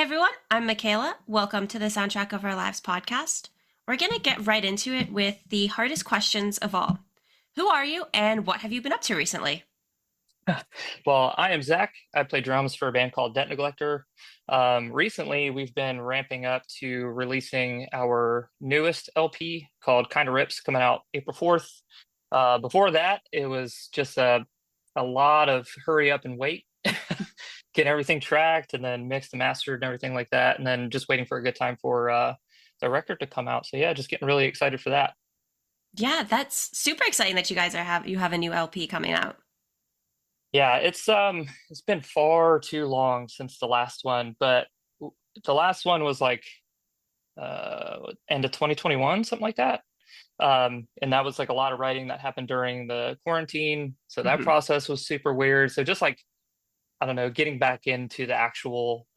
everyone, I'm Mackayla. Welcome to the Soundtrack of Our Lives podcast. We're going to get right into it with the hardest questions of all. Who are you and what have you been up to recently? Well, I am Zach. I play drums for a band called Debt Neglector. Recently, we've been ramping up to releasing our newest LP called Kinda Rips, coming out April 4th. Before that, it was just a lot of hurry up and wait, get everything tracked and then mixed and mastered and everything like that, and then just waiting for a good time for the record to come out. So yeah, just getting really excited for that. Yeah, that's super exciting that you have a new LP coming out. Yeah, it's been far too long since the last one, but the last one was like end of 2021, something like that. And that was like a lot of writing that happened during the quarantine. So that Hmm. process was super weird. So just like, I don't know, getting back into the actual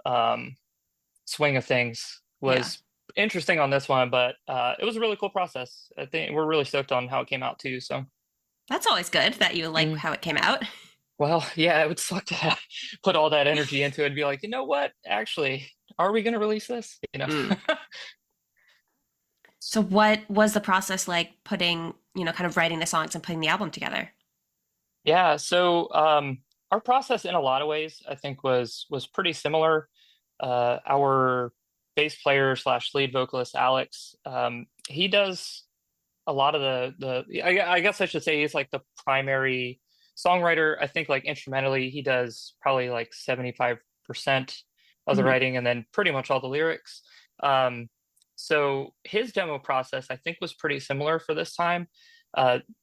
swing of things Yeah, was interesting on this one, but it was a really cool process. I think we're really stoked on how it came out too. So. that's always good that you like Mm. how it came out. Well, yeah, it would suck to have, put all that energy into it and be like, you know what? Actually, are we going to release this? Mm. So, what was the process like putting, kind of writing the songs and putting the album together? Yeah, so our process in a lot of ways, I think, was pretty similar. Our bass player slash lead vocalist, Alex, he does a lot of I guess I should say he's like the primary songwriter. I think like instrumentally, he does probably like 75% of the Hmm. writing and then pretty much all the lyrics. Um, so his demo process, I think, was pretty similar for this time.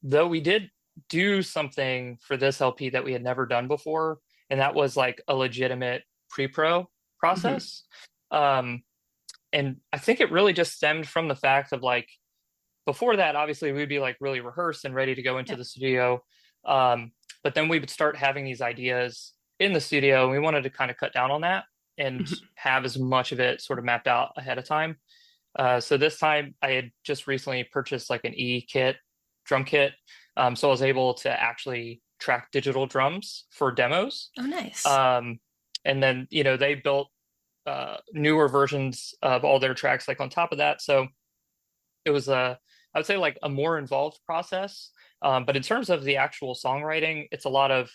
Though we did do something for this LP that we had never done before, and that was like a legitimate pre-pro Hmm. process. Um, and I think it really just stemmed from the fact of like before that, obviously we'd be like really rehearsed and ready to go into Yeah. the studio. Um, but then we would start having these ideas in the studio, and we wanted to kind of cut down on that and Hmm. have as much of it sort of mapped out ahead of time. So this time I had just recently purchased like an E kit, drum kit. So I was able to actually track digital drums for demos. Oh, nice. Um, and then, they built newer versions of all their tracks like on top of that. So it was I would say like a more involved process. But in terms of the actual songwriting, it's a lot of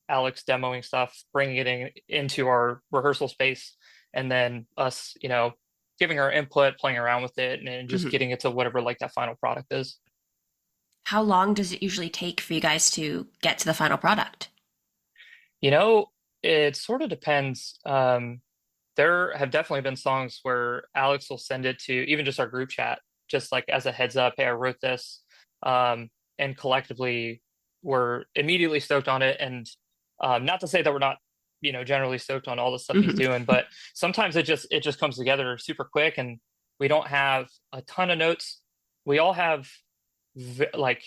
Alex demoing stuff, bringing it into our rehearsal space, and then us, giving our input, playing around with it, and just Hmm. getting it to whatever like that final product is. How long does it usually take for you guys to get to the final product? You know, it sort of depends. There have definitely been songs where Alex will send it to even just our group chat, just like as a heads up, hey, I wrote this. And collectively we're immediately stoked on it. And not to say that we're not, generally stoked on all the stuff he's Hmm. doing, but sometimes it just comes together super quick and we don't have a ton of notes. We all have like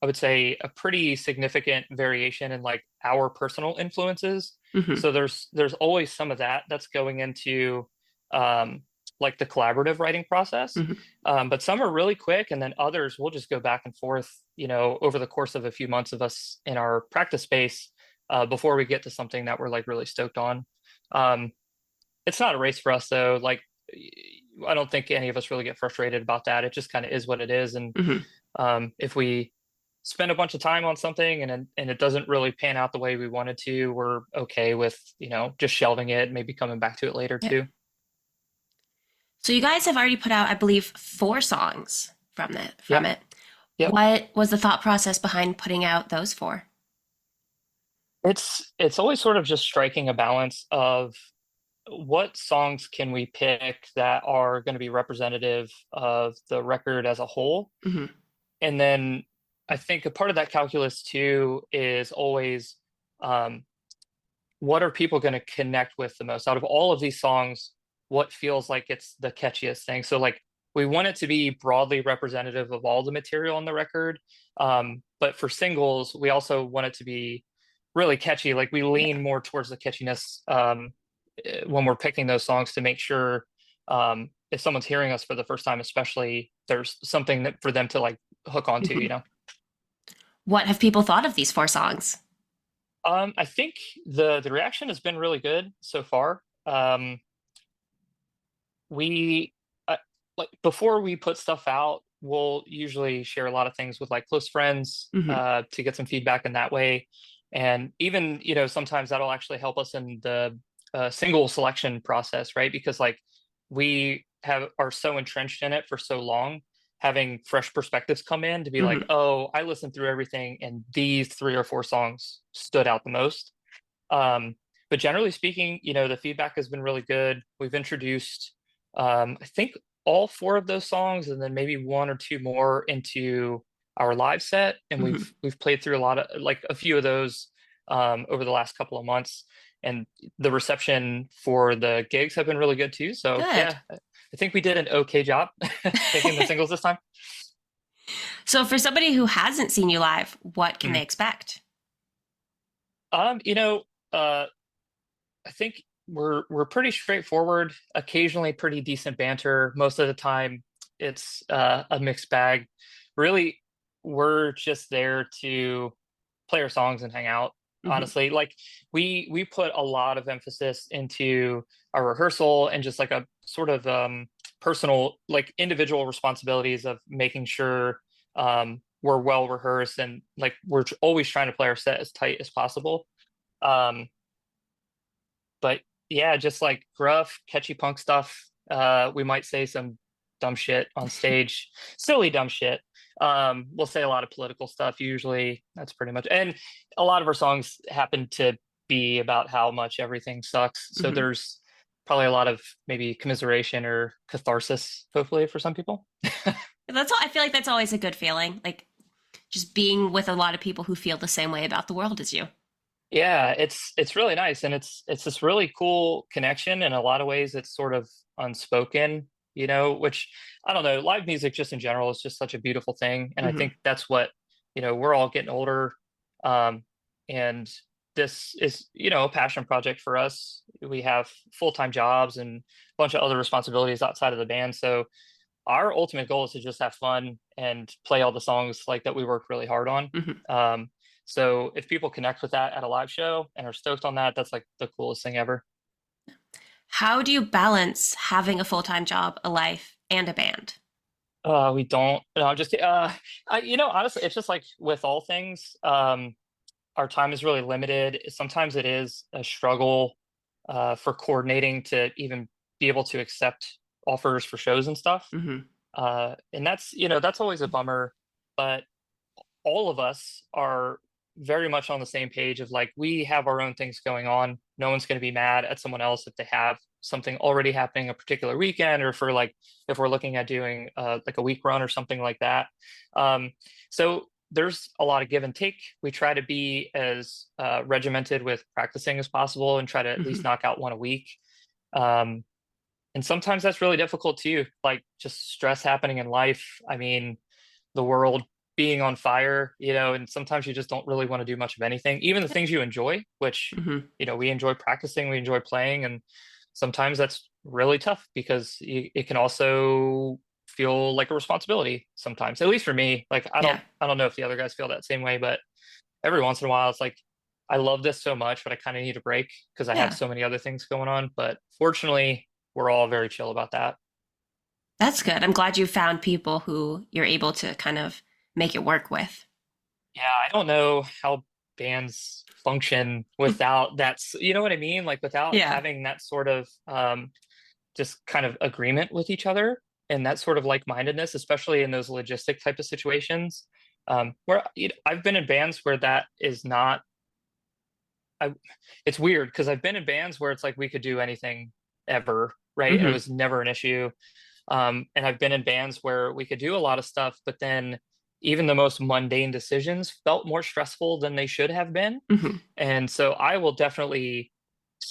I would say a pretty significant variation in like our personal influences. Hmm. So there's always some of that that's going into um, like the collaborative writing process. Hmm. But some are really quick, and then others will just go back and forth, over the course of a few months of us in our practice space before we get to something that we're like really stoked on. Um, it's not a race for us though. Like I don't think any of us really get frustrated about that. It just kind of is what it is, and Hmm. if we spend a bunch of time on something and it doesn't really pan out the way we wanted to, we're okay with, just shelving it, maybe coming back to it later Yeah. too. So you guys have already put out, I believe, four songs from Yep. it. Yep. What was the thought process behind putting out those four? It's always sort of just striking a balance of what songs can we pick that are going to be representative of the record as a whole. Hmm. And then I think a part of that calculus too is always um, what are people going to connect with the most out of all of these songs? What feels like it's the catchiest thing? So like we want it to be broadly representative of all the material on the record, but for singles we also want it to be really catchy. Like we Yeah. lean more towards the catchiness when we're picking those songs to make sure if someone's hearing us for the first time, especially, there's something that for them to like hook onto, Hmm. What have people thought of these four songs? I think the reaction has been really good so far. we uh, like before we put stuff out, we'll usually share a lot of things with like close friends Hmm. to get some feedback in that way. And even, sometimes that'll actually help us in the single selection process, right? Because like we have are so entrenched in it for so long, having fresh perspectives come in to be like, Hmm. oh, I listened through everything and these three or four songs stood out the most. Um, but generally speaking, the feedback has been really good. We've introduced, I think, all four of those songs, and then maybe one or two more into our live set, and we've Hmm. we've played through a lot of like a few of those over the last couple of months, and the reception for the gigs have been really good too. So Good. yeah, I think we did an okay job picking the singles this time. So, for somebody who hasn't seen you live, what can they Mhm. expect? Um, you know, uh, I think we're pretty straightforward. Occasionally, pretty decent banter. Most of the time, it's a mixed bag. Really, we're just there to play our songs and hang out. Hmm. Honestly, like we put a lot of emphasis into our rehearsal and just like a sort of personal, like individual responsibilities of making sure we're well rehearsed and like we're always trying to play our set as tight as possible. Um, but yeah, just like gruff, catchy punk stuff. We might say some dumb shit on stage, silly dumb shit. We'll say a lot of political stuff usually. That's pretty much, and a lot of our songs happen to be about how much everything sucks. So Hmm. there's probably a lot of maybe commiseration or catharsis, hopefully, for some people. That's all. I feel like that's always a good feeling. Like just being with a lot of people who feel the same way about the world as you. Yeah, it's really nice, and it's this really cool connection. In a lot of ways, it's sort of unspoken, which I don't know. Live music, just in general, is just such a beautiful thing, and I Hmm. think that's what we're all getting older, um, and this is a passion project for us. We have full-time jobs and a bunch of other responsibilities outside of the band, so our ultimate goal is to just have fun and play all the songs like that we worked really hard on. Hmm. Um, so if people connect with that at a live show and are stoked on that, that's like the coolest thing ever. How do you balance having a full time job, a life, and a band? We don't. No, I'm just. Honestly, it's just like with all things. Our time is really limited. Sometimes it is a struggle for coordinating to even be able to accept offers for shows and stuff. Hmm. And that's always a bummer. But all of us are very much on the same page of like we have our own things going on. No one's going to be mad at someone else if they have something already happening a particular weekend or for like if we're looking at doing like a week run or something like that. Um, so there's a lot of give and take. We try to be as regimented with practicing as possible and try to at least Hmm. knock out one a week. Um, and sometimes that's really difficult too, like just stress happening in life. I mean, the world being on fire, and sometimes you just don't really want to do much of anything, even the things you enjoy, which, Hmm. we enjoy practicing, we enjoy playing. And sometimes that's really tough because it can also feel like a responsibility sometimes, at least for me. Like, Yeah. I don't know if the other guys feel that same way, but every once in a while, it's like, I love this so much, but I kind of need a break because I have Yeah. so many other things going on. But fortunately, we're all very chill about that. That's good. I'm glad you found people who you're able to kind of make it work with. Yeah, I don't know how bands function without you know what I mean? Like without Yeah. having that sort of just kind of agreement with each other and that sort of like-mindedness, especially in those logistic type of situations. Where I've been in bands where that is not I it's weird because I've been in bands where it's like we could do anything ever, right? And it Hmm. was never an issue. And I've been in bands where we could do a lot of stuff, but then even the most mundane decisions felt more stressful than they should have been. Hmm. And so I will definitely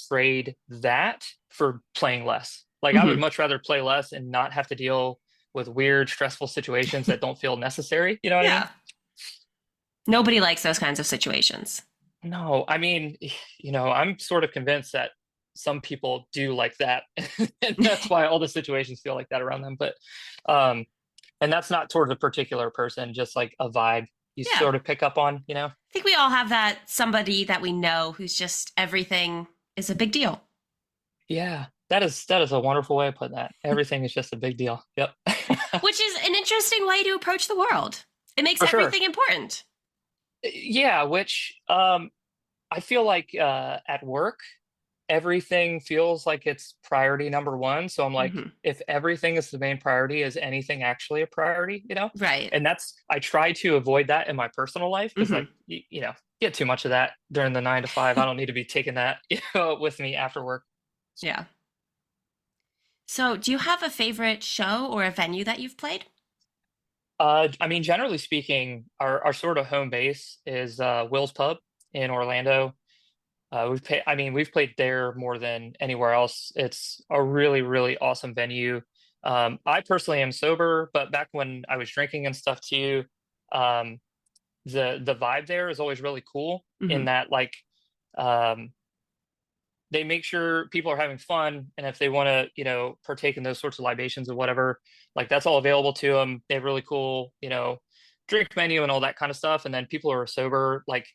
trade that for playing less. Like I would Hmm. much rather play less and not have to deal with weird, stressful situations that don't feel necessary. You know what I mean? Yeah. Nobody likes those kinds of situations. No, I mean, I'm sort of convinced that some people do like that. And that's why all the situations feel like that around them. But um, and that's not towards a particular person, just like a vibe you Yeah. sort of pick up on, I think we all have that somebody that we know who's just everything is a big deal. Yeah. that is a wonderful way of putting that. Everything is just a big deal. Yep. Which is an interesting way to approach the world. It makes For sure. everything important. Yeah, which I feel like at work, everything feels like it's priority number one. So I'm like, Hmm. if everything is the main priority, is anything actually a priority, you know? Right. And I try to avoid that in my personal life because, Hmm. like, get too much of that during the 9 to 5. I don't need to be taking that, with me after work. Yeah. So, do you have a favorite show or a venue that you've played? I mean, generally speaking, our sort of home base is Will's Pub in Orlando. We've played there more than anywhere else. It's a really, really awesome venue. I personally am sober, but back when I was drinking and stuff too, um, the vibe there is always really cool in Hmm. that like um, they make sure people are having fun, and if they want to, partake in those sorts of libations or whatever, like that's all available to them. They have really cool, drink menu and all that kind of stuff. And then people who are sober, like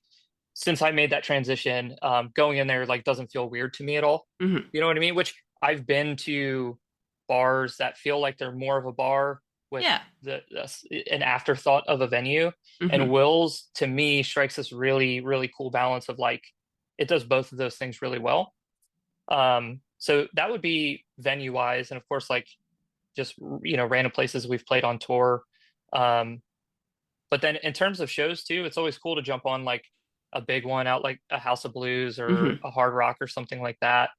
since I made that transition, going in there like doesn't feel weird to me at all. Hmm. You know what I mean? Which I've been to bars that feel like they're more of a bar with Yeah. an afterthought of a venue. And Hmm. Will's to me strikes this really, really cool balance of like it does both of those things really well. So that would be venue wise, and of course, like just random places we've played on tour. Um, but then in terms of shows too, it's always cool to jump on like a big one out like a House of Blues or Hmm. a Hard Rock or something like that.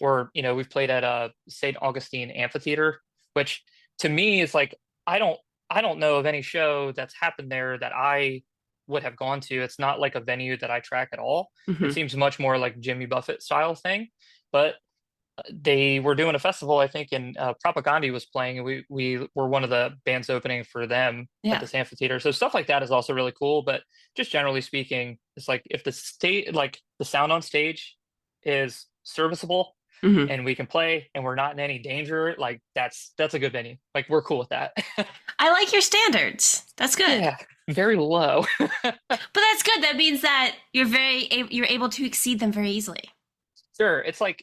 Or we've played at a St. Augustine Amphitheater, which to me is like I don't I don't know of any show that's happened there that I would have gone to. It's not like a venue that I track at all. It Hmm. seems much more like Jimmy Buffett style thing. But they were doing a festival, I think, and Propagandhi was playing, and we were one of the bands opening for them at Yeah. this amphitheater. So stuff like that is also really cool. But just generally speaking, it's like if the sound on stage is serviceable Hmm. and we can play and we're not in any danger, like that's a good venue. Like we're cool with that. I like your standards. That's good. Yeah, very low. But that's good. That means that you're able to exceed them very easily. Sure. It's like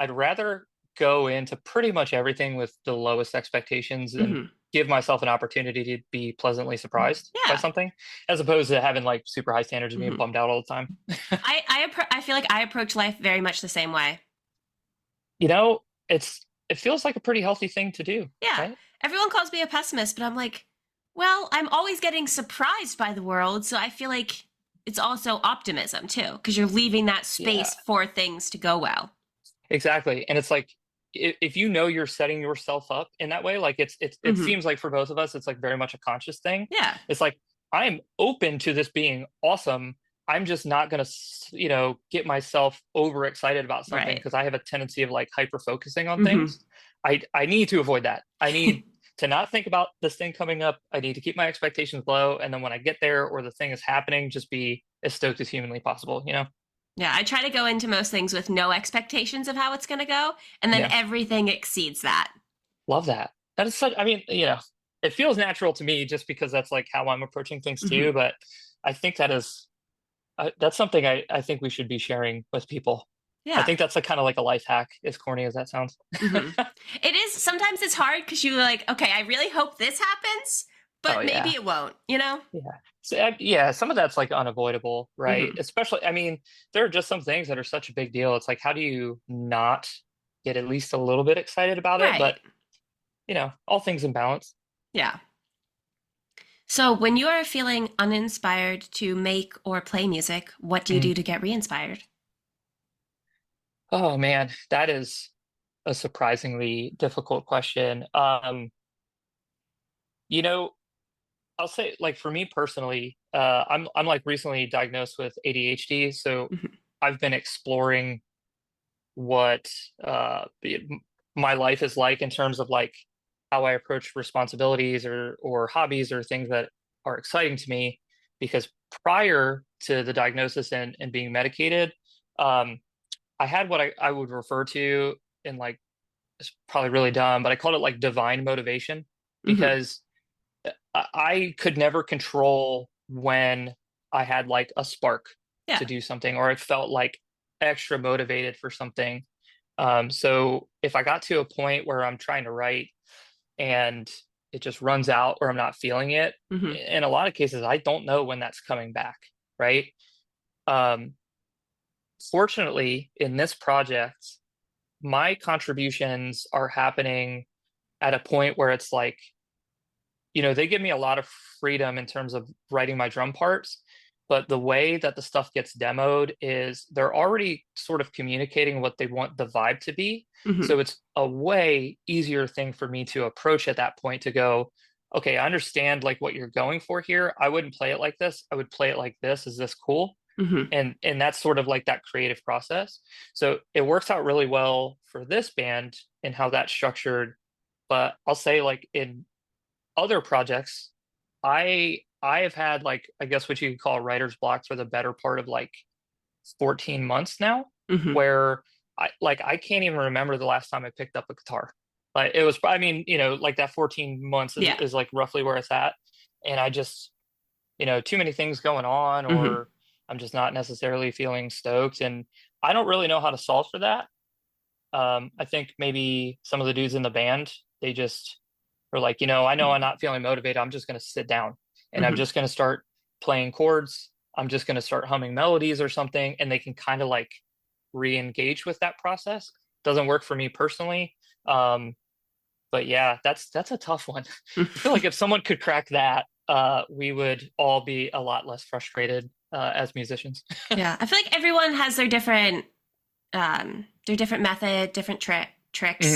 I'd rather go into pretty much everything with the lowest expectations and Hmm. give myself an opportunity to be pleasantly surprised by Yeah. something, as opposed to having like super high standards and being Hmm. bummed out all the time. I feel like I approach life very much the same way. You know, it feels like a pretty healthy thing to do, Yeah. right? Everyone calls me a pessimist, but I'm like, well, I'm always getting surprised by the world, so I feel like it's also optimism too, because you're leaving that Yeah, space for things to go well. exactly. And it's like if you know you're setting yourself up in that way, like it Hmm. seems like for both of us, it's like very much a conscious thing. Yeah. It's like I'm open to this being awesome. I'm just not gonna, get myself overexcited about something Right. because I have a tendency of like hyper focusing on Hmm. things. I need to avoid that. I need to not think about this thing coming up. I need to keep my expectations low, and then when I get there or the thing is happening, just be as stoked as humanly possible. Yeah, I try to go into most things with no expectations of how it's going to go, and then Yeah. everything exceeds that. Love that. That is such, I mean, it feels natural to me just because that's like how I'm approaching things Hmm. too. But I think that's something I think we should be sharing with people. I Yeah. think that's a kind of like a life hack, as corny as that sounds. Hmm. It is sometimes it's hard because you're like, okay, I really hope this happens, Oh but maybe yeah. it won't, you know? Yeah. So, yeah, some of that's like unavoidable, right? Hmm. Especially, I mean, there are just some things that are such a big deal. It's like, how do you not get at least a little bit excited about it? Right. But, all things in balance. Yeah. So when you are feeling uninspired to make or play music, what do you Mm. do to get re-inspired? Oh man, that is a surprisingly difficult question. You know, I'll say like for me personally, I'm like recently diagnosed with ADHD, so Hmm. I've been exploring what my life is like in terms of like how I approach responsibilities or hobbies or things that are exciting to me. Because prior to the diagnosis and being medicated, um, I had what I would refer to in like it's probably really dumb, but I called it like divine motivation Hmm. because I could never control when I had like a spark Yeah. to do something or I felt like extra motivated for something. So if I got to a point where I'm trying to write and it just runs out or I'm not feeling it, Hmm. in a lot of cases, I don't know when that's coming back, right? Um, Fortunately, in this project, my contributions are happening at a point where it's like, they give me a lot of freedom in terms of writing my drum parts, but the way that the stuff gets demoed is they're already sort of communicating what they want the vibe to be. Hmm. So it's a way easier thing for me to approach at that point to go, okay, I understand like what you're going for here. I wouldn't play it like this. I would play it like this. Is this cool? Hmm. And that's sort of like that creative process. So it works out really well for this band and how that's structured. But I'll say like in other projects, I have had like I guess what you could call writer's block for the better part of like 14 months now, Hmm. where I can't even remember the last time I picked up a guitar. Like it was, I mean, like that 14 months Yeah. is like roughly where it's at. And I just, too many things going on, Hmm. or I'm just not necessarily feeling stoked. And I don't really know how to solve for that. I think maybe some of the dudes in the band, they just are like, I know I'm not feeling motivated. I'm just going to sit down and I'm Hmm. just going to start playing chords. I'm just going to start humming melodies or something. And they can kind of like re-engage with that process. Doesn't work for me personally. Um, but yeah, that's a tough one. I feel like if someone could crack that, we would all be a lot less frustrated as musicians. Yeah, I feel like everyone has their different method, different tricks.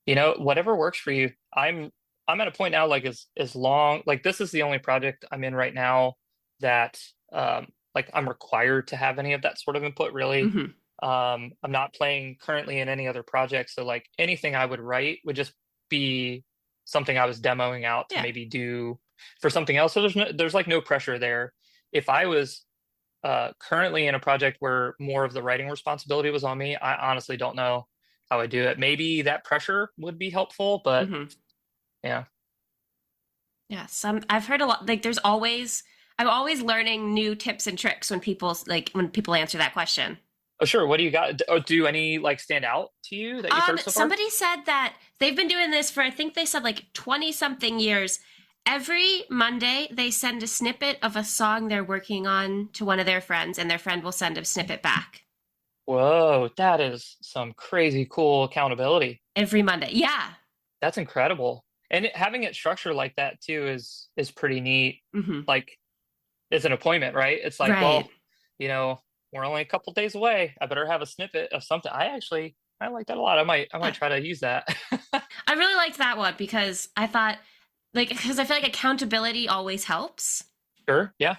Mhm. Whatever works for you. I'm at a point now, like as long like this is the only project I'm in right now that like I'm required to have any of that sort of input really. Hmm. I'm not playing currently in any other project, so like anything I would write would just be something I was demoing out to Yeah. maybe do for something else. So there's like no pressure there. If I was currently in a project where more of the writing responsibility was on me, I honestly don't know how I do it. Maybe that pressure would be helpful, but Hmm. yeah. Yeah. I've heard a lot. Like, I'm always learning new tips and tricks when people answer that question. Oh, sure. What do you got? Or do any like stand out to you that you've heard so far? Somebody said that they've been doing this for, I think they said like 20 something years. Every Monday, they send a snippet of a song they're working on to one of their friends, and their friend will send a snippet back. Whoa, that is some crazy cool accountability. Every Monday. Yeah. That's incredible. And having it structured like that too is pretty neat. Hmm. Like it's an appointment, right? It's like, Right. well, you know, we're only a couple days away. I better have a snippet of something. I like that a lot. I might Yeah. try to use that. I really liked that one because I thought, like, because I feel like accountability always helps. Sure. Yeah.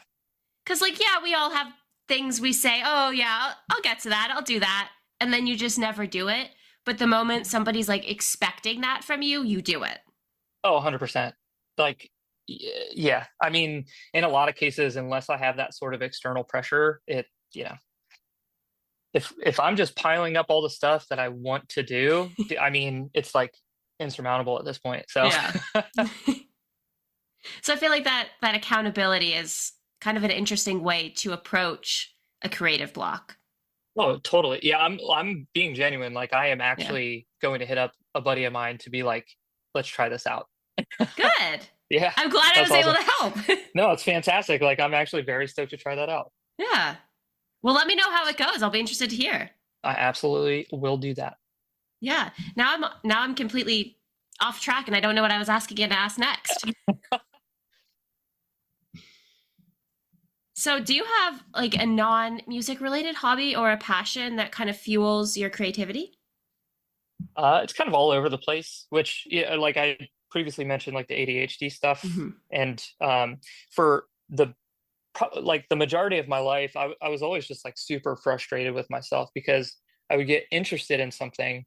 Because, like, yeah, we all have things we say, oh, yeah, I'll get to that, I'll do that. And then you just never do it. But the moment somebody's like expecting that from you, you do it. Oh, 100%. Like, yeah. I mean, in a lot of cases, unless I have that sort of external pressure, if I'm just piling up all the stuff that I want to do, I mean, it's like insurmountable at this point. So, Yeah. So I feel like that accountability is kind of an interesting way to approach a creative block. oh, totally. Yeah, I'm being genuine. Like, I am Yeah. actually going to hit up a buddy of mine to be like, let's try this out. Good. Yeah, I'm glad I that's was able awesome. to help. No, it's fantastic. Like, I'm actually very stoked to try that out. Yeah. Well, let me know how it goes. I'll be interested to hear. I absolutely will do that. Yeah. Now I'm completely off track and I don't know what I was asking you to ask next. So, do you have like a non-music related hobby or a passion that kind of fuels your creativity? It's kind of all over the place, which, yeah, like I previously mentioned, like the ADHD stuff, Hmm. and for like the majority of my life, I was always just like super frustrated with myself because I would get interested in something,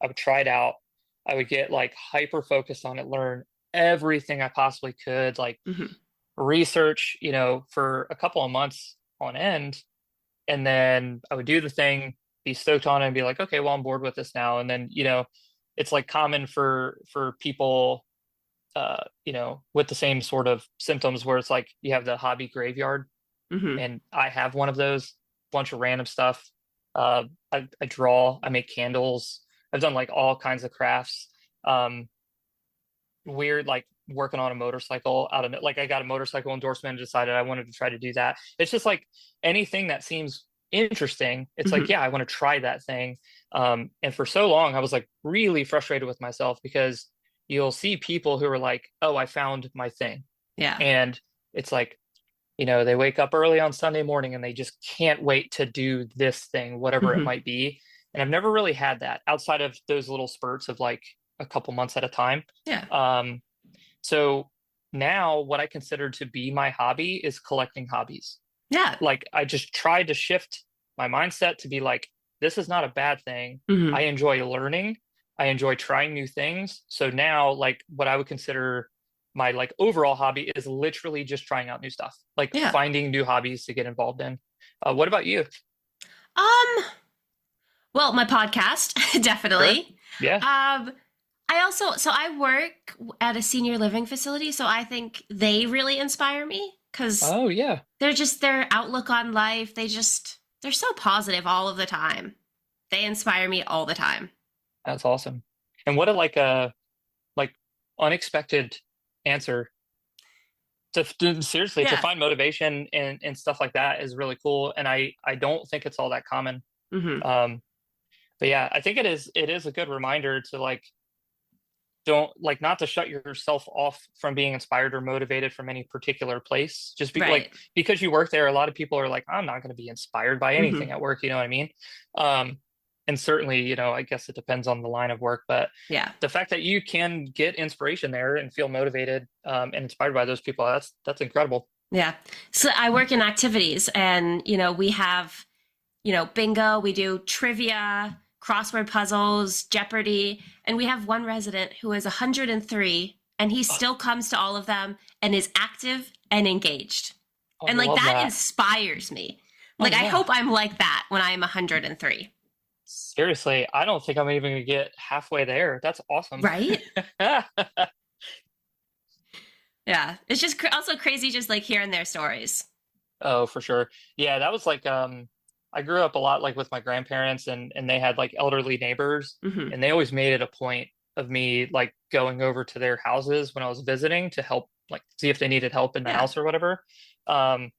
I would try it out, I would get like hyper focused on it, learn everything I possibly could, like Hmm. research, for a couple of months on end, and then I would do the thing, be stoked on it, and be like, okay, well, I'm bored with this now. And then, it's like common for people, with the same sort of symptoms where it's like you have the hobby graveyard, Hmm. and I have one of those, bunch of random stuff. I draw, I make candles. I've done like all kinds of crafts. Um, Weird, like working on a motorcycle out of it. Like I got a motorcycle endorsement and decided I wanted to try to do that. It's just like anything that seems interesting. It's like, Hmm. yeah, I want to try that thing. And for so long, I was like really frustrated with myself because you'll see people who are like, oh, I found my thing. Yeah. And it's like, they wake up early on Sunday morning and they just can't wait to do this thing, whatever it Hmm. might be. And I've never really had that outside of those little spurts of like a couple months at a time. Yeah. Um, so now what I consider to be my hobby is collecting hobbies. Yeah. Like I just tried to shift my mindset to be like, this is not a bad thing. Hmm. I enjoy learning. I enjoy trying new things. So now like what I would consider my like overall hobby is literally just trying out new stuff, like Yeah. finding new hobbies to get involved in. What about you? Um, well, my podcast, Sure. definitely. Yeah. I also, so I work at a senior living facility, so I think they really inspire me because Oh, yeah. they're just their outlook on life. They're so positive all of the time. They inspire me all the time. That's awesome. And what a like unexpected answer seriously to Yeah. find motivation and stuff like that is really cool. And I don't think it's all that common. Hmm. Um, but yeah, I think it is a good reminder to like don't like not to shut yourself off from being inspired or motivated from any particular place. Just be like Right. because you work there, a lot of people are like, I'm not going to be inspired by anything Hmm. at work, you know what I mean? Um, and certainly, I guess it depends on the line of work, but Yeah. the fact that you can get inspiration there and feel motivated and inspired by those people, that's incredible. Yeah. So I work in activities and, we have, bingo, we do trivia, crossword puzzles, Jeopardy, and we have one resident who is 103 and he Oh, still comes to all of them and is active and engaged. I And like love that that. inspires me. Oh Like I yeah. hope I'm like that when I'm 103. Seriously, I don't think I'm even gonna get halfway there. That's awesome. Right? Yeah. It's just also crazy just like hearing their stories. Oh, for sure. Yeah, that was like I grew up a lot like with my grandparents and they had like elderly neighbors Hmm. and they always made it a point of me like going over to their houses when I was visiting to help like see if they needed help in the Yeah. house or whatever. Um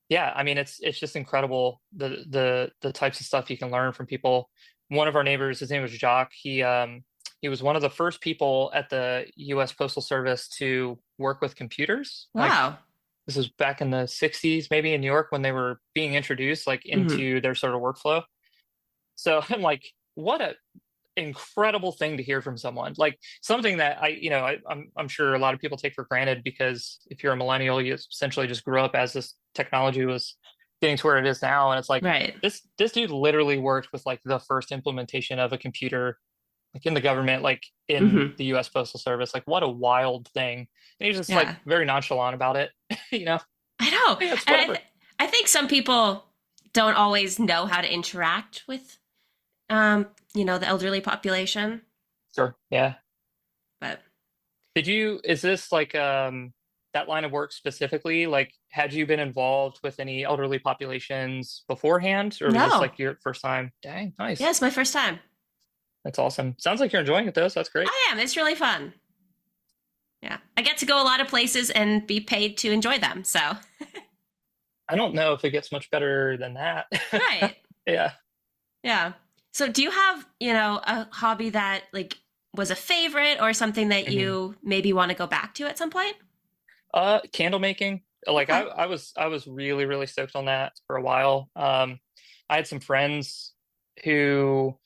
yeah, I mean it's just incredible the types of stuff you can learn from people. One of our neighbors, his name was Jacques. He was one of the first people at the US Postal Service to work with computers. Like Wow. this was back in the 60s, maybe in New York when they were being introduced like Hmm. into their sort of workflow. So I'm like, what a incredible thing to hear from someone. Like something that I'm sure a lot of people take for granted because if you're a millennial, you essentially just grew up as this technology was getting to where it is now. And it's like Right. this dude literally worked with like the first implementation of a computer like in the government, like in Hmm. the US Postal Service. Like what a wild thing. And he's just like Yeah. very nonchalant about it. you know, I know. yeah, it's And whatever. I think some people don't always know how to interact with the elderly population. Sure. Yeah. But Is this like that line of work specifically? Like, had you been involved with any elderly populations beforehand, or was this no. like your first time? Dang, Yeah, nice. it's my first time. That's awesome. Sounds like you're enjoying it though, so that's great. I am. It's really fun. Yeah. I get to go a lot of places and be paid to enjoy them. So, I don't know if it gets much better than that. right. Yeah. Yeah. So, do you have, a hobby that like was a favorite or something that hmm you maybe want to go back to at some point? Candle making. Like Okay. I was really, really stoked on that for a while. I had some friends who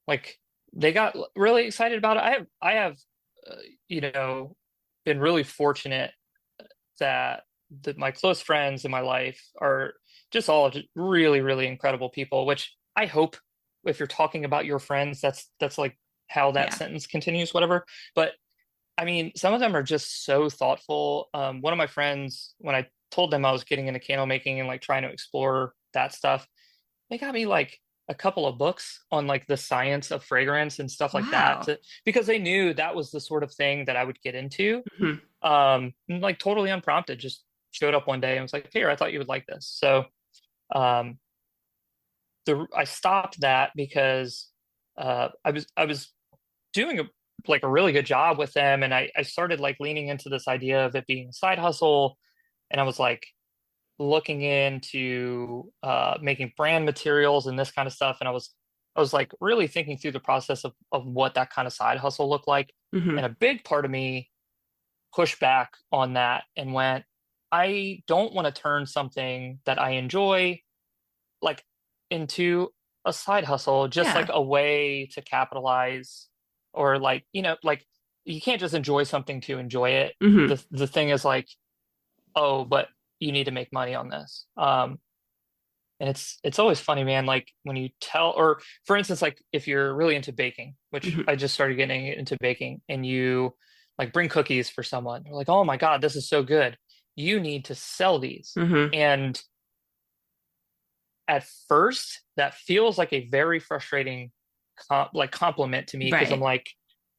like they got really excited about it. I have uh, you know been really fortunate that my close friends in my life are just all just really really incredible people, which I hope if you're talking about your friends that's like how that Yeah. sentence continues, whatever. But I mean, some of them are just so thoughtful. One of my friends, when I told them I was getting into candle making and like trying to explore that stuff, they got me like a couple of books on like the science of fragrance and stuff like that Wow. because they knew that was the sort of thing that I would get into. Hmm. And, like totally unprompted, just showed up one day and was like, "Here, I thought you would like this." So, um, I stopped that because I was doing a really good job with them, and I started like leaning into this idea of it being a side hustle, and I was like looking into making brand materials and this kind of stuff, and I was like really thinking through the process of what that kind of side hustle looked like, Hmm. and a big part of me pushed back on that and went, I don't want to turn something that I enjoy like into a side hustle, just like Yeah. a way to capitalize or like, like you can't just enjoy something to enjoy it. Hmm. The thing is like, oh, but you need to make money on this. And it's always funny, man, like when you tell or for instance, like if you're really into baking, which Hmm. I just started getting into baking, and you like bring cookies for someone, they're like, oh my God, this is so good. You need to sell these. Hmm. And at first that feels like a very frustrating compliment to me because I'm Right. like,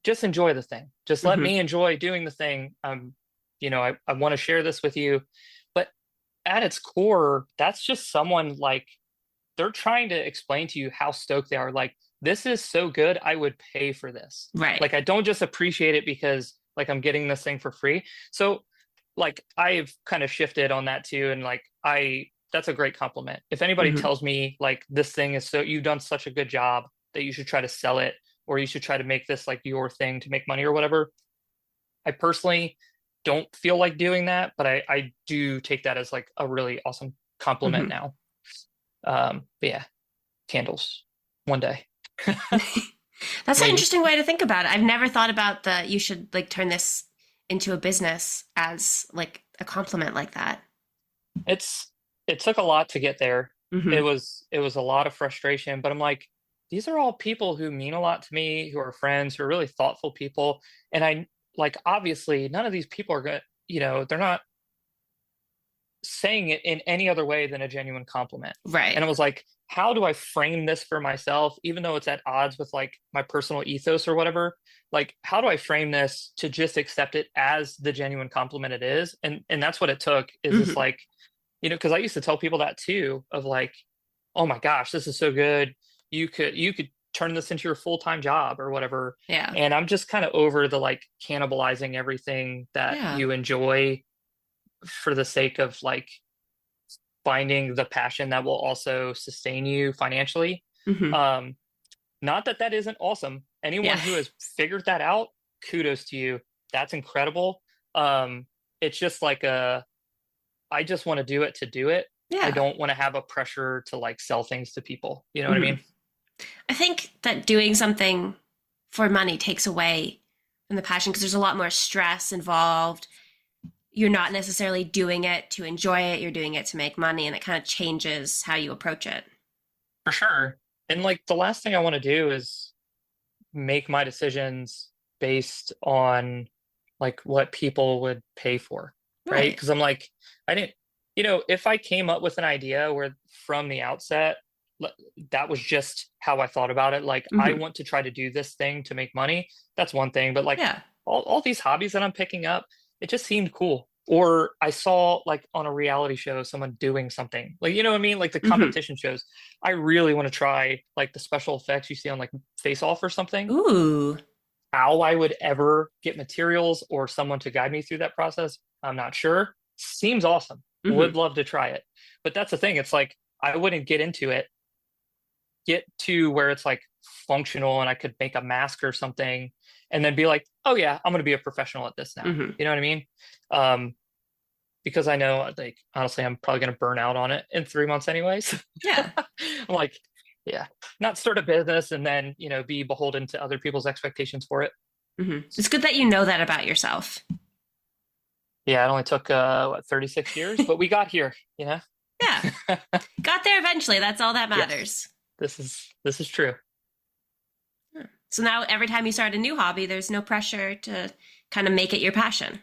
just enjoy the thing. Just let Hmm. me enjoy doing the thing. I want to share this with you. But at its core, that's just someone like they're trying to explain to you how stoked they are. Like, this is so good, I would pay for this. Right. Like, I don't just appreciate it because like I'm getting this thing for free. So like I've kind of shifted on that too. And like that's a great compliment. If anybody Hmm. tells me like this thing is so you've done such a good job that you should try to sell it or you should try to make this like your thing to make money or whatever, I personally don't feel like doing that, but I do take that as like a really awesome compliment Hmm. now. But yeah, candles one day, That's an maybe. interesting way to think about it. I've never thought about the you should like turn this into a business as like a compliment like that. It's it took a lot to get there. It Hmm. was it was a lot of frustration, but I'm like, these are all people who mean a lot to me, who are friends, who are really thoughtful people. And I like obviously none of these people are gonna, they're not saying it in any other way than a genuine compliment. And Right. I was like, how do I frame this for myself, even though it's at odds with like my personal ethos or whatever? Like, how do I frame this to just accept it as the genuine compliment it is? And that's what it took, is this Hmm. like, because I used to tell people that too, of like, oh my gosh, this is so good. You could turn this into your full-time job or whatever. Yeah. And I'm just kind of over the like cannibalizing everything that Yeah. you enjoy for the sake of like finding the passion that will also sustain you financially. Hmm. Um, Not that that isn't awesome. Anyone Yeah. who has figured that out, kudos to you. That's incredible. It's just like I just want to do it to do it. I Yeah. don't want to have a pressure to like sell things to people. You know what I Hmm. mean? I think that doing something for money takes away from the passion because there's a lot more stress involved. You're not necessarily doing it to enjoy it, you're doing it to make money, and it kind of changes how you approach it. For sure. And like the last thing I want to do is make my decisions based on like what people would pay for, right? Right. Because I'm like, I didn't, if I came up with an idea where from the outset, l- that was just how I thought about it. Like, I Hmm. want to try to do this thing to make money. That's one thing. But like Yeah. all these hobbies that I'm picking up, it just seemed cool. Or I saw like on a reality show someone doing something like, you know what I mean? Like the Hmm. competition shows. I really want to try like the special effects you see on like Face Off or something. Ooh. How I would ever get materials or someone to guide me through that process, I'm not sure. Seems awesome. Would Hmm. love to try it. But that's the thing. It's like I wouldn't get into it, get to where it's like functional and I could make a mask or something and then be like, oh yeah, I'm going to be a professional at this now. Hmm. You know what I mean? Um, because I know, like, honestly, I'm probably going to burn out on it in 3 months anyways. Yeah. I'm like, yeah, not start a business and then, be beholden to other people's expectations for it. Hmm. It's good that you know that about yourself. Yeah, it only took 36 years, but we got here, you know? Yeah. Got there eventually. That's all that Yes, matters. this is true. So now every time you start a new hobby, there's no pressure to kind of make it your passion.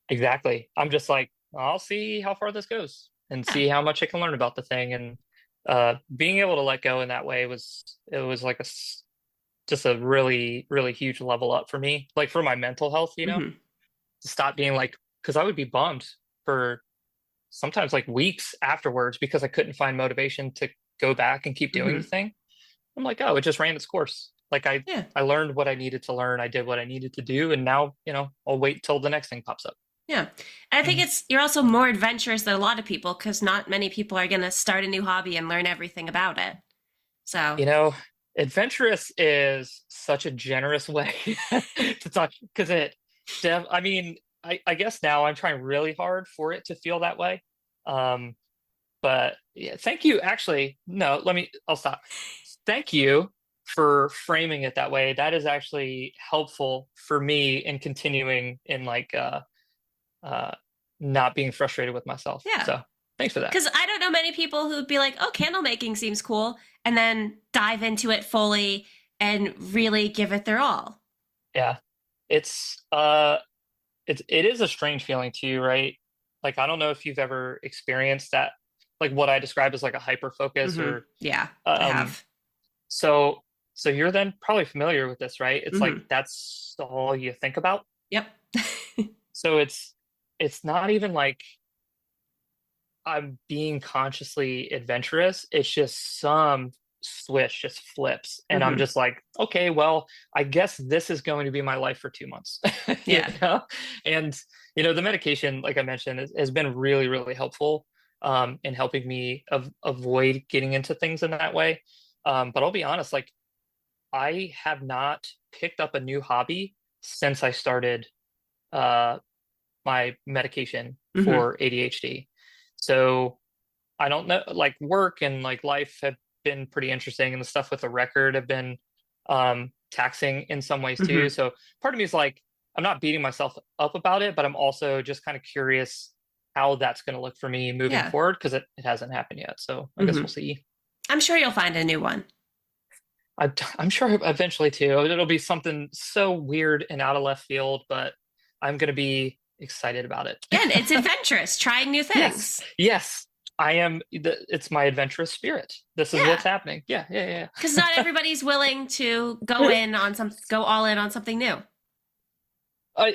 Exactly. I'm just like, I'll see how far this goes and Yeah. see how much I can learn about the thing. And being able to let go in that way was like just a really, really huge level up for me, like for my mental health, Hmm. to stop being like, because I would be bummed for sometimes like weeks afterwards because I couldn't find motivation to go back and keep doing the Hmm. thing. I'm like, oh, it just ran its course. Like Yeah. I learned what I needed to learn. I did what I needed to do, and now, I'll wait till the next thing pops up. Yeah. And I think Mhm. you're also more adventurous than a lot of people because not many people are going to start a new hobby and learn everything about it. So, You know, adventurous is such a generous way to talk because I mean, I guess now I'm trying really hard for it to feel that way. Um, but yeah, thank you. Actually, no, I'll stop. Thank you for framing it that way. That is actually helpful for me in continuing in like uh not being frustrated with myself. yeah. So thanks for that. Because I don't know many people who'd be like, oh, candle making seems cool, and then dive into it fully and really give it their all. Yeah. It's it is a strange feeling too, right? Like I don't know if you've ever experienced that, like what I describe as like a hyper focus Hmm. or Yeah, I um have. so so you're then probably familiar with this, right? It's like Hmm. that's all you think about. Yep. So it's not even like I'm being consciously adventurous. It's just some switch just flips. And I'm Hmm. just like, okay, well, I guess this is going to be my life for 2 months. You Yeah. know? And the medication, like I mentioned, has been really, really helpful in helping me avoid getting into things in that way. But I'll be honest, like I have not picked up a new hobby since I started uh my medication Hmm. for ADHD. So I don't know, like work and like life have been pretty interesting, and the stuff with the record have been taxing in some ways too. Hmm. So part of me is like, I'm not beating myself up about it, but I'm also just kind of curious how that's going to look for me moving Yeah. forward because it hasn't happened yet. So I guess Hmm. we'll see. I'm sure you'll find a new one. I'm sure eventually too. It'll be something so weird and out of left field, but I'm going to be excited about it. Again, it's adventurous, trying new Yes, things. yes. It's my adventurous spirit. This is what's Yeah. happening. Yeah, yeah, Because not everybody's willing to yeah. go all in on something new.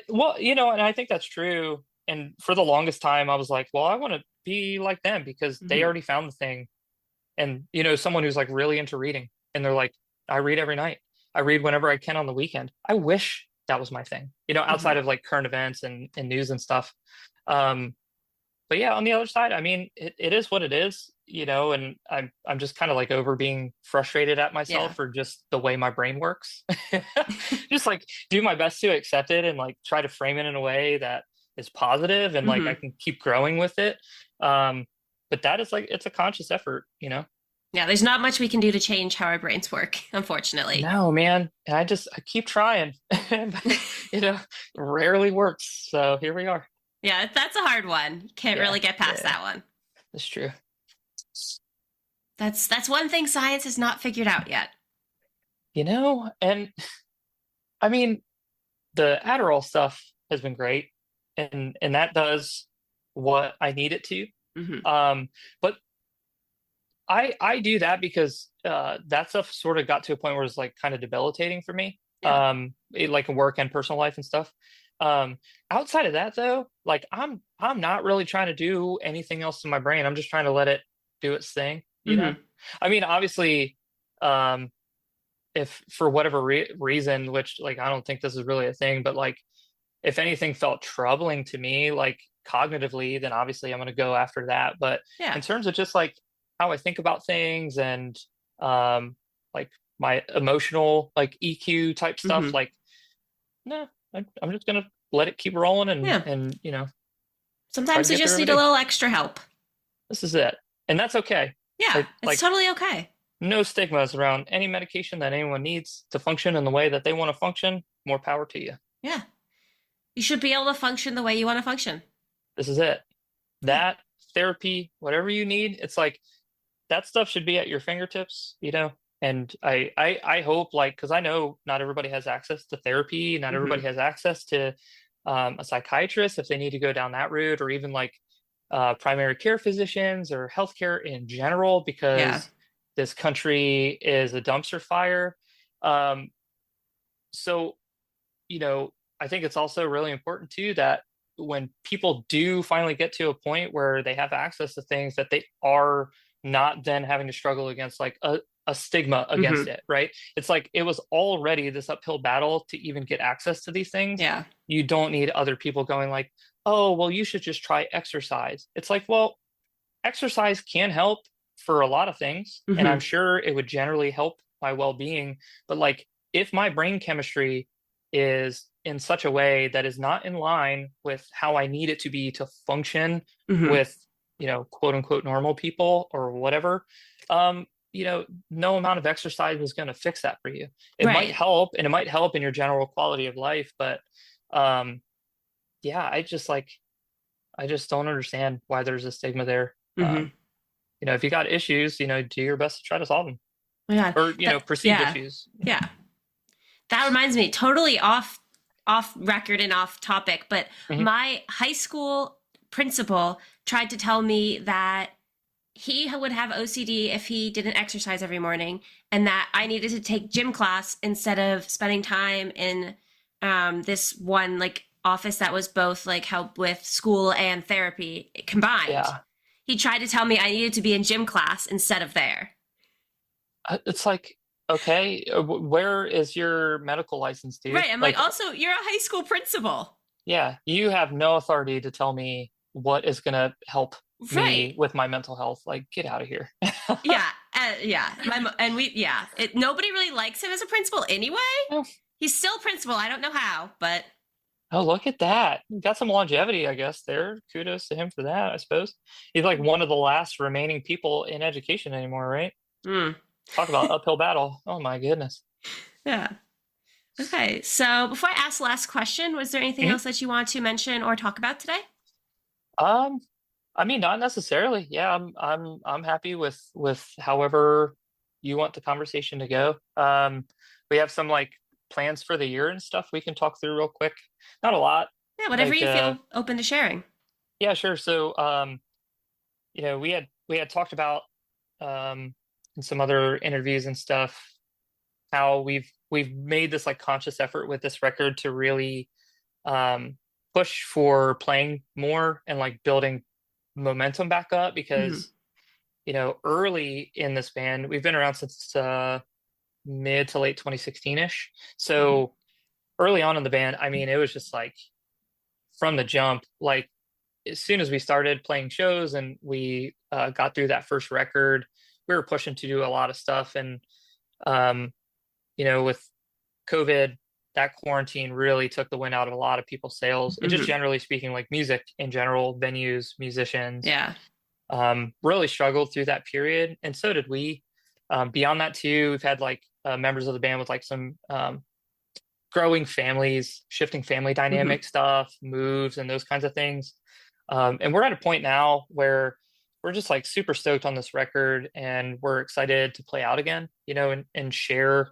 Well, and I think that's true. And for the longest time, I was like, well, I want to be like them because they Hmm. already found the thing. And, someone who's like really into reading and they're like, I read every night. I read whenever I can on the weekend. I wish that was my thing, outside Hmm. of like current events and news and stuff. Um, but yeah, on the other side, I mean, it is what it is, and I'm just kind of like over being frustrated at myself Yeah. for just the way my brain works. Just like do my best to accept it and like try to frame it in a way that is positive and like I Hmm. can keep growing with it. Um, but that is like it's a conscious effort. Yeah, there's not much we can do to change how our brains work, unfortunately. No, man. And I keep trying. But, rarely works. So here we are. Yeah, that's a hard one. You can't Yeah, really get past yeah, that one. that's true. That's one thing science has not figured out yet. And I mean, the Adderall stuff has been great, and that does what I need it to. Hmm. But I do that because that stuff sort of got to a point where it's like kind of debilitating for me. Yeah. Like in work and personal life and stuff. Um, Outside of that though, like I'm not really trying to do anything else to my brain. I'm just trying to let it do its thing. Hmm. I mean, obviously, um, if for whatever reason, which like I don't think this is really a thing, but like if anything felt troubling to me, like cognitively, then obviously I'm going to go after that. But Yeah. in terms of just like how I think about things and um, like my emotional like EQ type stuff, Hmm. like no, I'm just going to let it keep rolling and Yeah. try to Sometimes we get through just every need a day. little extra help. This is it, and that's okay. Yeah, it's Like totally okay. no stigmas around any medication that anyone needs to function in the way that they want to function. More power to you. Yeah. You should be able to function the way you want to function. This is it. Yeah. That therapy, whatever you need, it's like that stuff should be at your fingertips. And I hope like because I know not everybody has access to therapy, not everybody Hmm. has access to a psychiatrist if they need to go down that route, or even like primary care physicians or healthcare in general, Yeah. because this country is a dumpster fire. Um, so you know, I think it's also really important too that when people do finally get to a point where they have access to things that they are not then having to struggle against like a stigma against Hmm. it, right? It's like it was already this uphill battle to even get access to these things. Yeah. You don't need other people going like, oh, well, you should just try exercise. It's like, well, exercise can help for a lot of things, and I'm Hmm. sure it would generally help my well-being. But like, if my brain chemistry is in such a way that is not in line with how I need it to be to function Hmm. with, quote unquote normal people or whatever, no amount of exercise is going to fix that for you. It might Right. help, and it might help in your general quality of life, but um, yeah, I just don't understand why there's a stigma there. Hmm. If you got issues, do your best to try to solve them, Oh my God. or That, perceived yeah. issues. Yeah. That reminds me, totally off record and off topic, but Hmm. my high school principal tried to tell me that he would have OCD if he didn't exercise every morning, and that I needed to take gym class instead of spending time in this one like office that was both like help with school and therapy combined. Yeah, He tried to tell me I needed to be in gym class instead of there. it's like, okay, where is your medical license, dude? Right. I'm like, Like, also, you're a high school principal. yeah, you have no authority to tell me what is going to help Right. me with my mental health. Like, get out of here. Yeah. Yeah. And nobody really likes him as a principal anyway. Oh, He's still principal. I don't know how, but oh, look at that. Got some longevity, I guess, there. Kudos to him for that, I suppose. He's like one of the last remaining people in education anymore, right? mm, Talk about uphill battle. Oh my goodness. yeah. Okay. So before I ask the last question, was there anything Mhm. else that you want to mention or talk about today? Um, I mean, not necessarily. Yeah, I'm happy with however you want the conversation to go. We have some like plans for the year and stuff we can talk through real quick. Not a lot. Yeah. Whatever Like, you feel open to sharing. yeah, sure. So, we had talked about in some other interviews and stuff how we've made this like conscious effort with this record to really um push for playing more and like building momentum back up Hmm. because early in this band we've been around since mid to late 2016ish. Hmm. So early on in the band, I mean, it was just like from the jump, like as soon as we started playing shows and we got through that first record, we were pushing to do a lot of stuff. And um with COVID, that quarantine really took the wind out of a lot of people's sails. And just Hmm. generally speaking, like music in general, venues, musicians, Yeah. really struggled through that period. And so did we. Beyond that, too, we've had like members of the band with like some growing families, shifting family Hmm. dynamic stuff, moves, and those kinds of things. And we're at a point now where we're just like super stoked on this record and we're excited to play out again, and share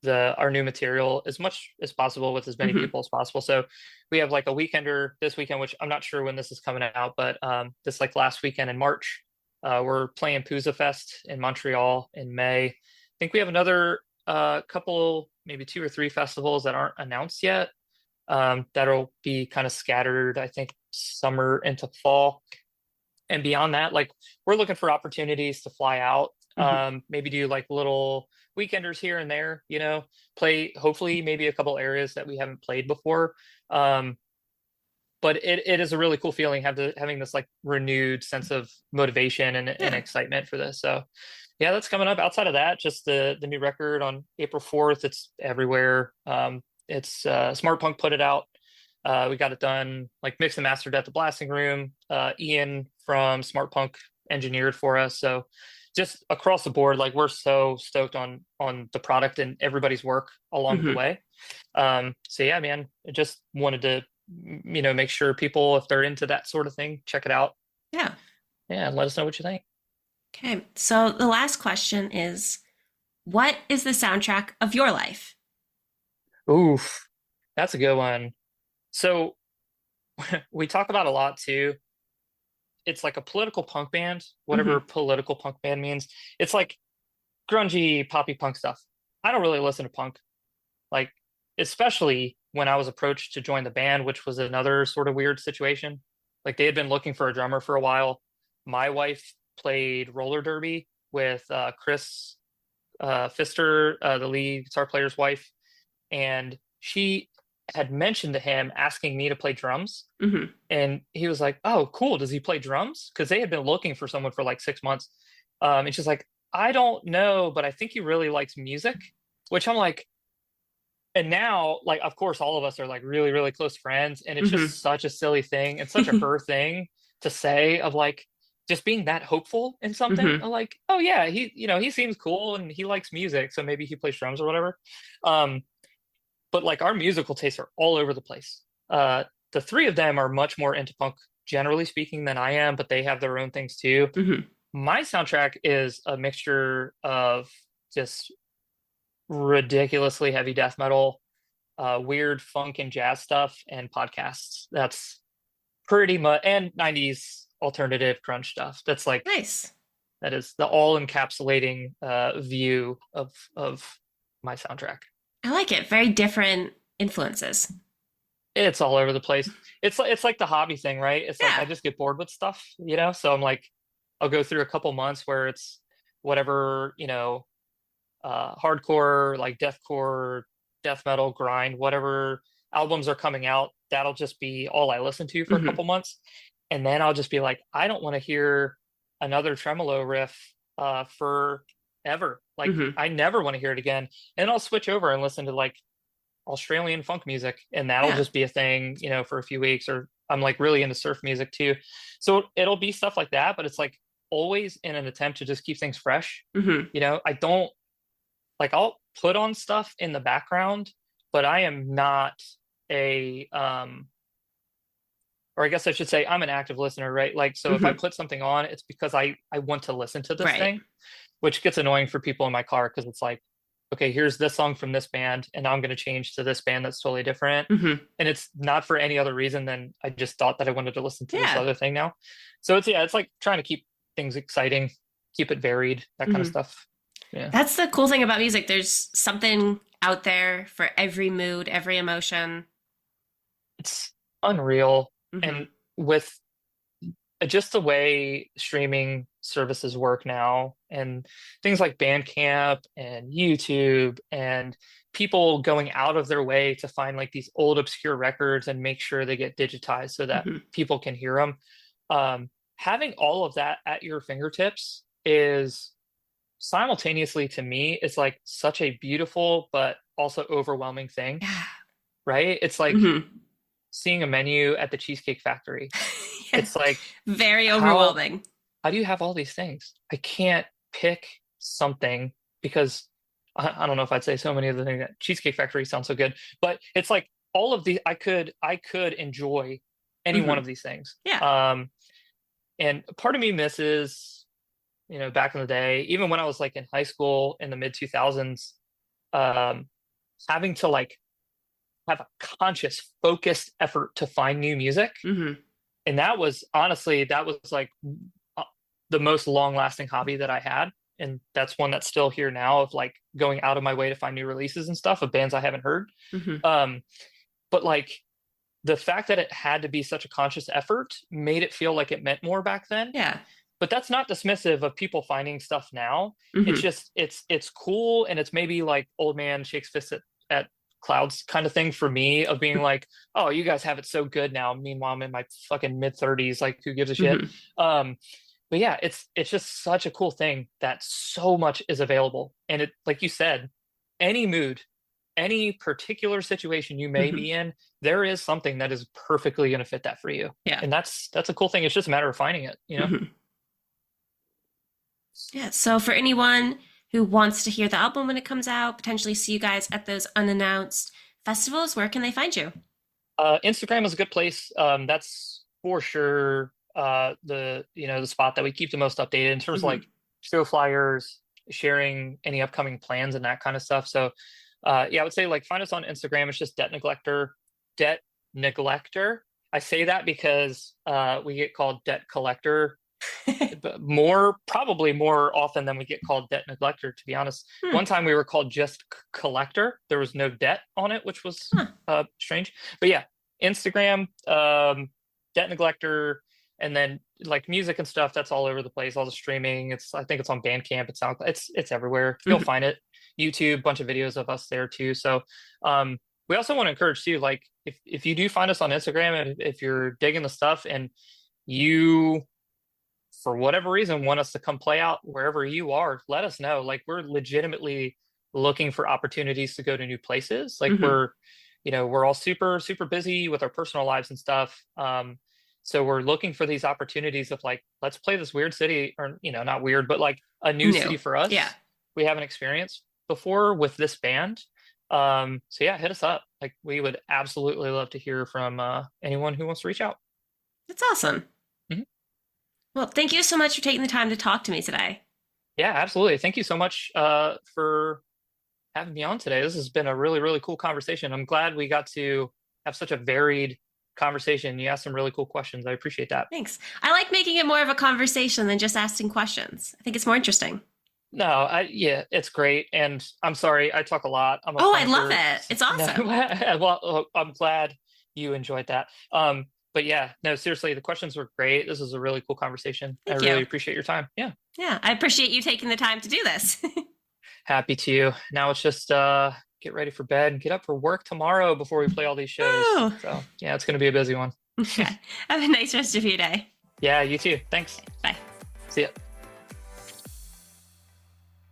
the our new material as much as possible with as many Hmm. people as possible. So we have like a weekender this weekend, which I'm not sure when this is coming out, but this like last weekend in March, we're playing Pooza Fest in Montreal in May. I think we have another couple, maybe two or three festivals that aren't announced yet. That'll be kind of scattered, I think, summer into fall. And beyond that, like we're looking for opportunities to fly out, Hmm. maybe do like little weekenders here and there, play hopefully maybe a couple areas that we haven't played before. Um, but it is a really cool feeling having this like renewed sense of motivation and Yeah. excitement for this. So yeah, that's coming up. Outside of that, just the new record on April 4th. It's everywhere. It's Smart Punk put it out. We got it done, like mixed and mastered at the blasting room. Ian from Smart Punk engineered for us. So just across the board, like we're so stoked on the product and everybody's work along the Hmm. way. So yeah, man, I just wanted to, make sure people, if they're into that sort of thing, check it out. Yeah. Yeah, and let us know what you think. Okay. So the last question is, what is the soundtrack of your life? Oof, that's a good one. So we talk about a lot too. It's like a political punk band, whatever Hmm. political punk band means. It's like grungy, poppy punk stuff. I don't really listen to punk, like, especially when I was approached to join the band, which was another sort of weird situation. Like, they had been looking for a drummer for a while. My wife played roller derby with Chris Pfister, the lead guitar player's wife, and she had mentioned to him asking me to play drums. Hmm. And he was like, "Oh, cool. Does he play drums?" Because they had been looking for someone for like 6 months. And she's like, "I don't know, but I think he really likes music," which I'm like, and now, like, of course, all of us are like really, really close friends, and it's Hmm. just such a silly thing and such a her thing to say of like just being that hopeful in something. Hmm. I'm like, oh yeah, he seems cool and he likes music, so maybe he plays drums or whatever. Um, but like our musical tastes are all over the place. The three of them are much more into punk, generally speaking, than I am, but they have their own things too. Hmm. My soundtrack is a mixture of just ridiculously heavy death metal, weird funk and jazz stuff, and podcasts. That's pretty much, and 90s alternative grunge stuff. That's like Nice. that is the all encapsulating view of my soundtrack. I like it. Very different influences. It's all over the place. It's like the hobby thing, right? It's like I Yeah. just get bored with stuff, So I'm like, I'll go through a couple months where it's whatever, hardcore, like deathcore, death metal, grind, whatever albums are coming out. That'll just be all I listen to for a Hmm. couple months, and then I'll just be like, I don't want to hear another tremolo riff forever. Like Hmm. I never want to hear it again. And I'll switch over and listen to like Australian funk music, and that'll Yeah. just be a thing, for a few weeks. Or I'm like really into surf music too. So it'll be stuff like that, but it's like always in an attempt to just keep things fresh. Hmm. I don't like I'll put on stuff in the background, but I am not a or I guess I should say I'm an active listener, right? Like so if I Hmm. put something on, it's because I want to listen to this Right. thing, which gets annoying for people in my car because it's like, okay, here's this song from this band, and now I'm going to change to this band that's totally different. Hmm. And it's not for any other reason than I just thought that I wanted to listen to this Yeah. other thing now. So it's like trying to keep things exciting, keep it varied, that kind of Hmm. stuff. Yeah. That's the cool thing about music. There's something out there for every mood, every emotion. It's unreal. Hmm. And with just the way streaming services work now and things like Bandcamp and YouTube and people going out of their way to find like these old obscure records and make sure they get digitized so that Hmm. people can hear them. Having all of that at your fingertips is simultaneously to me, it's like such a beautiful but also overwhelming thing, Yeah. right? It's like Hmm. seeing a menu at the Cheesecake Factory. Yeah. It's like, Very how overwhelming. how do you have all these things? I can't pick something because I don't know if I'd say so many of the things that Cheesecake Factory sounds so good, but it's like all of these I could enjoy any one Hmm. of these things. Yeah. And part of me misses, back in the day, even when I was like in high school in the mid 2000s, um, having to like have a conscious, focused effort to find new music. Hmm. And that was like uh, the most long lasting hobby that I had. And that's one that's still here now of like going out of my way to find new releases and stuff of bands I haven't heard. Hmm. Um, but like the fact that it had to be such a conscious effort made it feel like it meant more back then. Yeah. But that's not dismissive of people finding stuff now. It's Hmm. just it's cool, and it's maybe like old man shakes fist at clouds kind of thing for me of being like, oh, you guys have it so good now. Meanwhile, I'm in my fucking mid 30s. Like, who gives a shit? Hmm. Um, but yeah, it's just such a cool thing that so much is available. And it, like you said, any mood, any particular situation you may Hmm. be in, there is something that is perfectly going to fit that for you. Yeah. And that's a cool thing. It's just a matter of finding it. Hmm. Yeah. So for anyone who wants to hear the album when it comes out, potentially see you guys at those unannounced festivals, where can they find you? Instagram is a good place. That's for sure the spot that we keep the most updated in terms of like Hmm. show flyers, sharing any upcoming plans and that kind of stuff. So yeah, I would say like find us on Instagram. It's just Debt Neglector, Debt Neglector. I say that because we get called Debt Collector, but probably more often than we get called Debt Neglector, to be honest. Hmm. One time we were called just Collector. There was no debt on it, which was Huh. strange. But yeah, Instagram, Debt Neglector, and then like music and stuff, that's all over the place. All the streaming, I think it's on Bandcamp. It's everywhere. You'll Mhm. find it. YouTube, bunch of videos of us there too. So, we also want to encourage too, like if you do find us on Instagram, and if you're digging the stuff and you, for whatever reason, want us to come play out wherever you are, let us know. Like we're legitimately looking for opportunities to go to new places. Like Mhm. we're all super, super busy with our personal lives and stuff. So we're looking for these opportunities of like, let's play this weird city, or not weird, but like a new city New. for Yeah. us. We haven't experienced before with this band. So yeah, hit us up. Like we would absolutely love to hear from anyone who wants to reach out. That's awesome. Mhm. Well, thank you so much for taking the time to talk to me today. Yeah, absolutely. Thank you so much for having me on today. This has been a really, really cool conversation. I'm glad we got to have such a varied conversation. You asked some really cool questions. I appreciate that. Thanks. I like making it more of a conversation than just asking questions. I think it's more interesting. No, yeah, it's great. And I'm sorry, I talk a lot. I'm a Oh, I love planter. it. It's No, awesome. well, I'm glad you enjoyed that. But yeah, no, seriously, the questions were great. This was a really cool conversation. I Thank really you. appreciate your time. Yeah, Yeah, I appreciate you taking the time to do this. happy to. Now it's just get ready for bed and get up for work tomorrow before we play all these shows. Oh, So yeah, it's gonna be a busy one. okay. Have a nice rest of your day. Yeah, you too. Thanks. Bye. See ya.